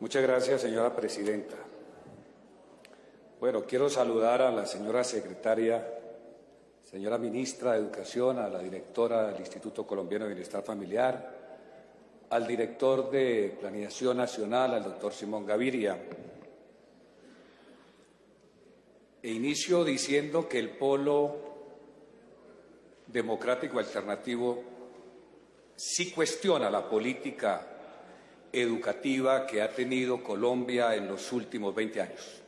Muchas gracias, señora presidenta. Bueno, quiero saludar a la señora secretaria, señora ministra de Educación, a la directora del Instituto Colombiano de Bienestar Familiar, al director de Planeación Nacional, al doctor Simón Gaviria. E inicio diciendo que el Polo Democrático Alternativo sí cuestiona la política educativa que ha tenido Colombia en los últimos 20 años.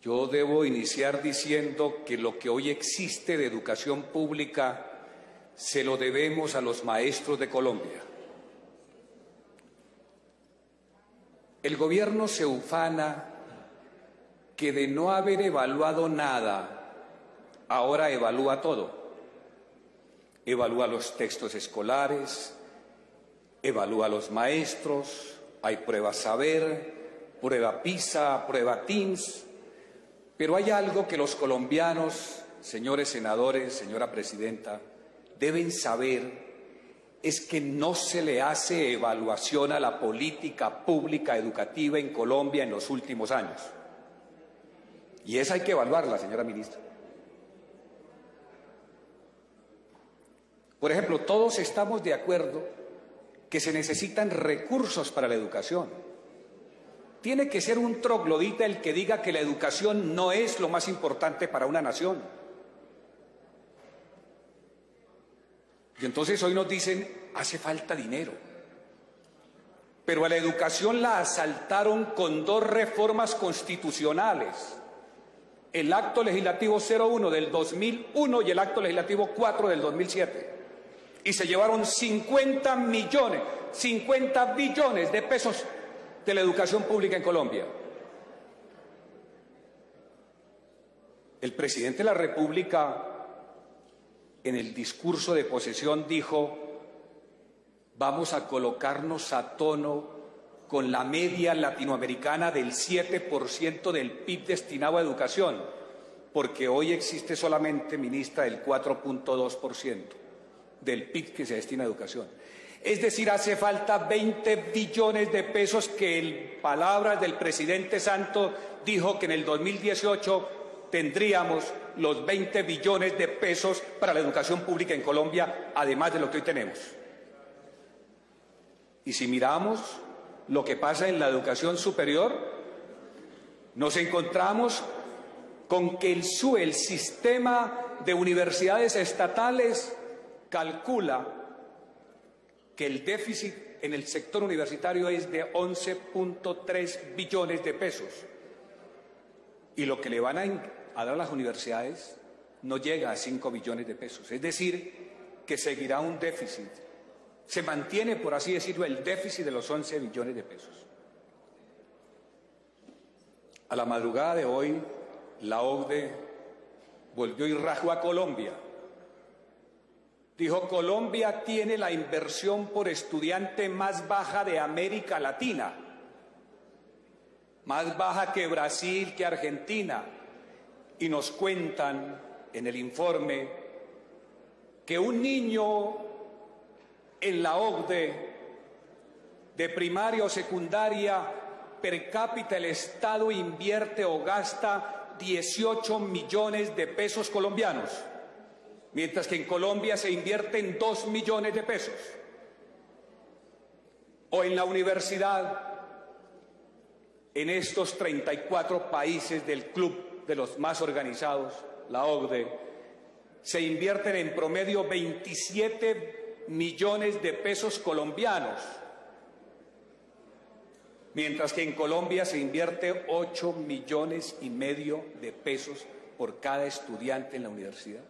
Yo debo iniciar diciendo que lo que hoy existe de educación pública se lo debemos a los maestros de Colombia. El gobierno se ufana que de no haber evaluado nada, ahora evalúa todo. Evalúa los textos escolares, evalúa a los maestros, hay prueba saber, prueba PISA, prueba TIMSS, pero hay algo que los colombianos, señores senadores, señora presidenta, deben saber, es que no se le hace evaluación a la política pública educativa en Colombia en los últimos años. Y esa hay que evaluarla, señora ministra. Por ejemplo, todos estamos de acuerdo que se necesitan recursos para la educación. Tiene que ser un troglodita el que diga que la educación no es lo más importante para una nación. Y entonces hoy nos dicen, hace falta dinero. Pero a la educación la asaltaron con dos reformas constitucionales. El Acto Legislativo 01 del 2001 y el Acto Legislativo 4 del 2007. Y se llevaron 50 billones de pesos de la educación pública en Colombia. El presidente de la República, en el discurso de posesión, dijo: vamos a colocarnos a tono con la media latinoamericana del 7% del PIB destinado a educación, porque hoy existe solamente, ministra, el 4.2% del PIB que se destina a educación. Es decir, hace falta 20 billones de pesos que, en palabras del presidente Santos, dijo que en el 2018 tendríamos los 20 billones de pesos para la educación pública en Colombia, además de lo que hoy tenemos. Y si miramos lo que pasa en la educación superior, nos encontramos con que el sistema de universidades estatales calcula que el déficit en el sector universitario es de 11.3 billones de pesos. Y lo que le van a dar a las universidades no llega a 5 billones de pesos. Es decir, que seguirá un déficit. Se mantiene, por así decirlo, el déficit de los 11 billones de pesos. A la madrugada de hoy, la OCDE volvió y rajó a Colombia. Dijo: Colombia tiene la inversión por estudiante más baja de América Latina, más baja que Brasil, que Argentina. Y nos cuentan en el informe que un niño en la OCDE de primaria o secundaria, per cápita, el Estado invierte o gasta 18 millones de pesos colombianos. Mientras que en Colombia se invierten 2 millones de pesos. O en la universidad, en estos 34 países del club de los más organizados, la OCDE, se invierten en promedio 27 millones de pesos colombianos, mientras que en Colombia se invierte 8,5 millones de pesos por cada estudiante en la universidad.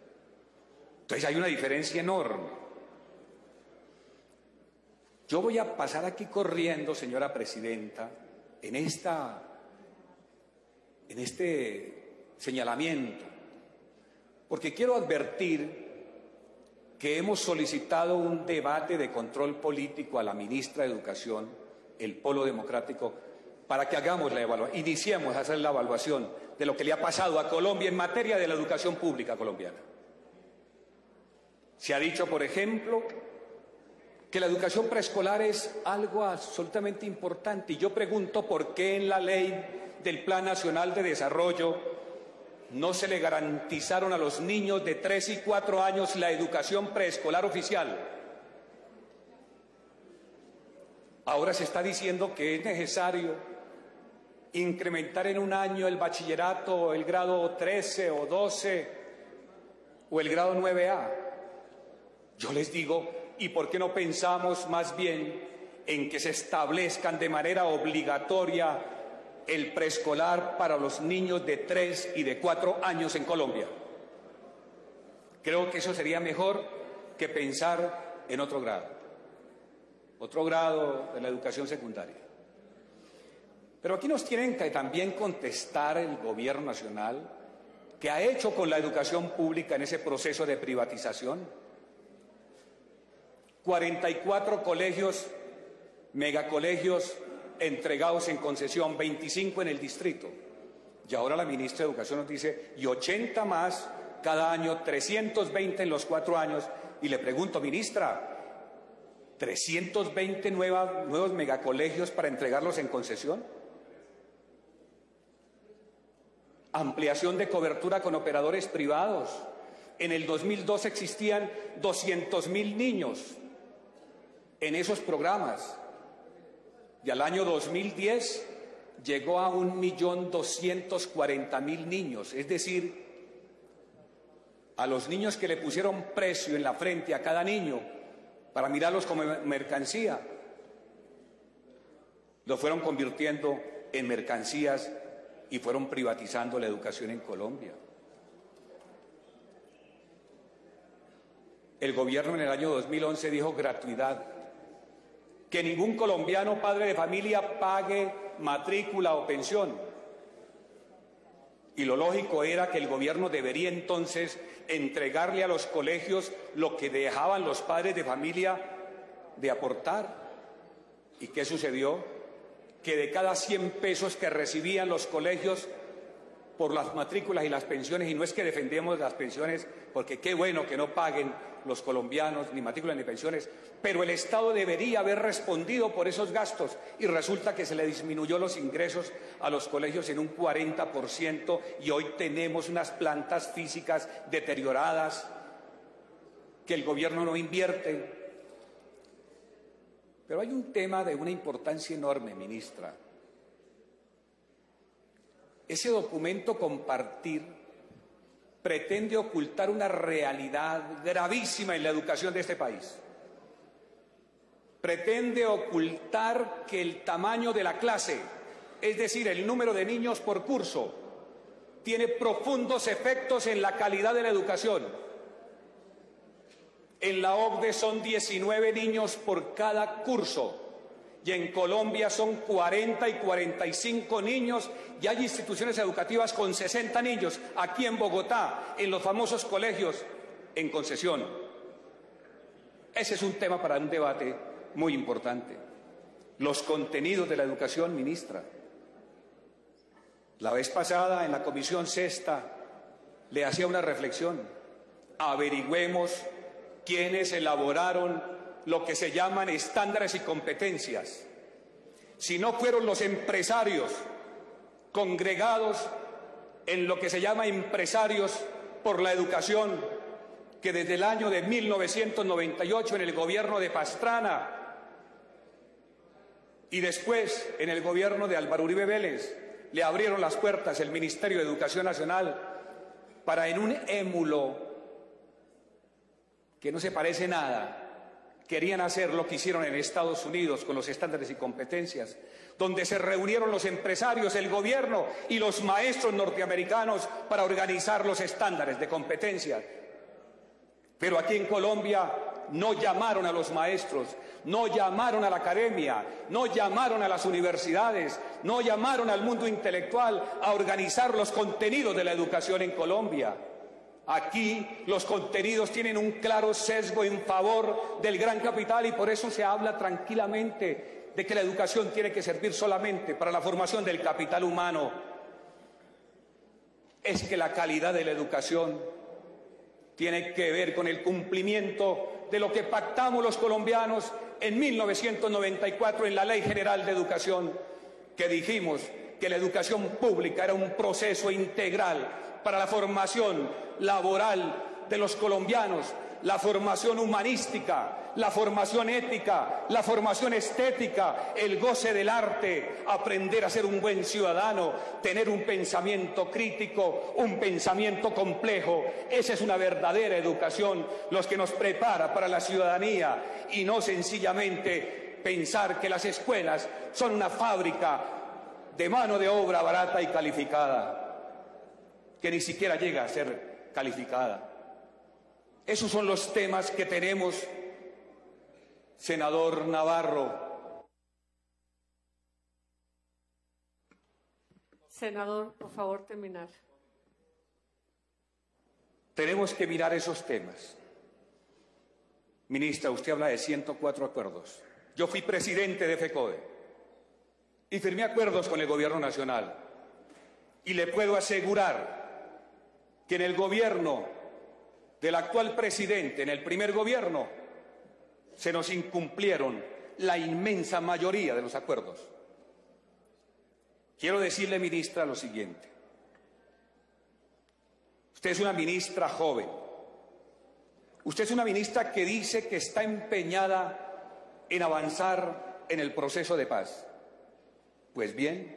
Entonces hay una diferencia enorme. Yo voy a pasar aquí corriendo, señora presidenta, en este señalamiento, porque quiero advertir que hemos solicitado un debate de control político a la ministra de Educación, el Polo Democrático, para que hagamos la evaluación, iniciemos a hacer la evaluación de lo que le ha pasado a Colombia en materia de la educación pública colombiana. Se ha dicho, por ejemplo, que la educación preescolar es algo absolutamente importante. Y yo pregunto por qué en la ley del Plan Nacional de Desarrollo no se le garantizaron a los niños de 3 y 4 años la educación preescolar oficial. Ahora se está diciendo que es necesario incrementar en un año el bachillerato, el grado 13 o 12 o el grado 9A. Yo les digo, ¿y por qué no pensamos más bien en que se establezcan de manera obligatoria el preescolar para los niños de 3 y de 4 años en Colombia? Creo que eso sería mejor que pensar en otro grado de la educación secundaria. Pero aquí nos tienen que también contestar el gobierno nacional, ¿qué ha hecho con la educación pública en ese proceso de privatización? 44 colegios, megacolegios entregados en concesión, 25 en el distrito. Y ahora la ministra de Educación nos dice, y 80 más cada año, 320 en los 4 años. Y le pregunto, ministra, ¿320 nuevos megacolegios para entregarlos en concesión? Ampliación de cobertura con operadores privados. En el 2002 existían 200.000 niños en esos programas. Y al año 2010 llegó a 1.240.000 niños. Es decir, a los niños que le pusieron precio en la frente a cada niño para mirarlos como mercancía, lo fueron convirtiendo en mercancías y fueron privatizando la educación en Colombia. El gobierno en el año 2011 dijo gratuidad, que ningún colombiano padre de familia pague matrícula o pensión. Y lo lógico era que el gobierno debería entonces entregarle a los colegios lo que dejaban los padres de familia de aportar. ¿Y qué sucedió? Que de cada 100 pesos que recibían los colegios por las matrículas y las pensiones, y no es que defendemos las pensiones, porque qué bueno que no paguen los colombianos ni matrículas ni pensiones, pero el Estado debería haber respondido por esos gastos, y resulta que se le disminuyó los ingresos a los colegios en un 40%, y hoy tenemos unas plantas físicas deterioradas que el gobierno no invierte. Pero hay un tema de una importancia enorme, ministra. Ese documento compartir pretende ocultar una realidad gravísima en la educación de este país. Pretende ocultar que el tamaño de la clase, es decir, el número de niños por curso, tiene profundos efectos en la calidad de la educación. En la OCDE son 19 niños por cada curso. Y en Colombia son 40 y 45 niños, y hay instituciones educativas con 60 niños, aquí en Bogotá, en los famosos colegios en concesión. Ese es un tema para un debate muy importante. Los contenidos de la educación, ministra. La vez pasada, en la Comisión Sexta, le hacía una reflexión. Averigüemos quiénes elaboraron lo que se llaman estándares y competencias. Si no fueron los empresarios congregados en lo que se llama Empresarios por la Educación, que desde el año de 1998 en el gobierno de Pastrana y después en el gobierno de Álvaro Uribe Vélez le abrieron las puertas el Ministerio de Educación Nacional para, en un émulo que no se parece nada, querían hacer lo que hicieron en Estados Unidos con los estándares y competencias, donde se reunieron los empresarios, el gobierno y los maestros norteamericanos para organizar los estándares de competencia. Pero aquí en Colombia no llamaron a los maestros, no llamaron a la academia, no llamaron a las universidades, no llamaron al mundo intelectual a organizar los contenidos de la educación en Colombia. Aquí los contenidos tienen un claro sesgo en favor del gran capital, y por eso se habla tranquilamente de que la educación tiene que servir solamente para la formación del capital humano. Es que la calidad de la educación tiene que ver con el cumplimiento de lo que pactamos los colombianos en 1994 en la Ley General de Educación, que dijimos que la educación pública era un proceso integral para la formación laboral de los colombianos, la formación humanística, la formación ética, la formación estética, el goce del arte, aprender a ser un buen ciudadano, tener un pensamiento crítico, un pensamiento complejo. Esa es una verdadera educación, los que nos prepara para la ciudadanía, y no sencillamente pensar que las escuelas son una fábrica de mano de obra barata y calificada, que ni siquiera llega a ser calificada. Esos son los temas que tenemos, senador Navarro. Senador, por favor, terminar. Tenemos que mirar esos temas. Ministra, usted habla de 104 acuerdos. Yo fui presidente de FECODE y firmé acuerdos con el Gobierno Nacional. Y le puedo asegurar que en el gobierno del actual presidente, en el primer gobierno, se nos incumplieron la inmensa mayoría de los acuerdos. Quiero decirle, ministra, lo siguiente. Usted es una ministra joven. Usted es una ministra que dice que está empeñada en avanzar en el proceso de paz. Pues bien,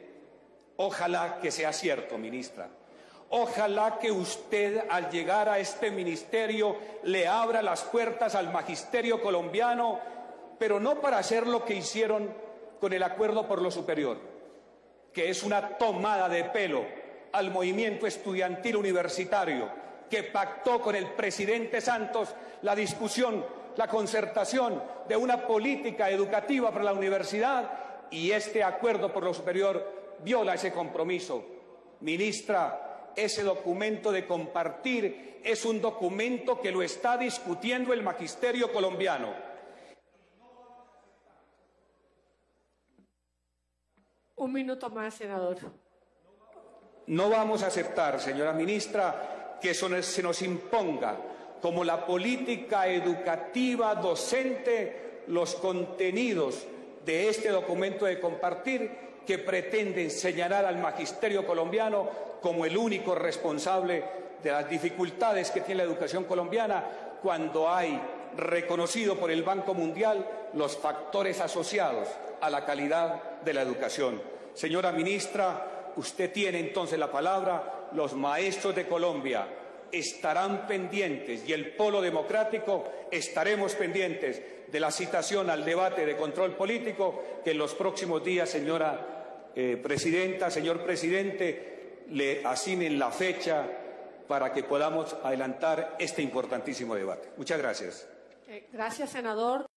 ojalá que sea cierto, ministra. Ojalá que usted, al llegar a este ministerio, le abra las puertas al magisterio colombiano, pero no para hacer lo que hicieron con el acuerdo por lo superior, que es una tomada de pelo al movimiento estudiantil universitario, que pactó con el presidente Santos la discusión, la concertación de una política educativa para la universidad, y este acuerdo por lo superior viola ese compromiso. Ministra, ese documento de compartir es un documento que lo está discutiendo el magisterio colombiano. Un minuto más, senador. No vamos a aceptar, señora ministra, que se nos imponga como la política educativa docente los contenidos de este documento de compartir, que pretenden señalar al magisterio colombiano como el único responsable de las dificultades que tiene la educación colombiana, cuando hay reconocido por el Banco Mundial los factores asociados a la calidad de la educación. Señora ministra, usted tiene entonces la palabra. Los maestros de Colombia estarán pendientes, y el Polo Democrático estaremos pendientes de la citación al debate de control político que en los próximos días, señora presidenta, señor presidente, le asignen la fecha para que podamos adelantar este importantísimo debate. Muchas gracias. Gracias, senador.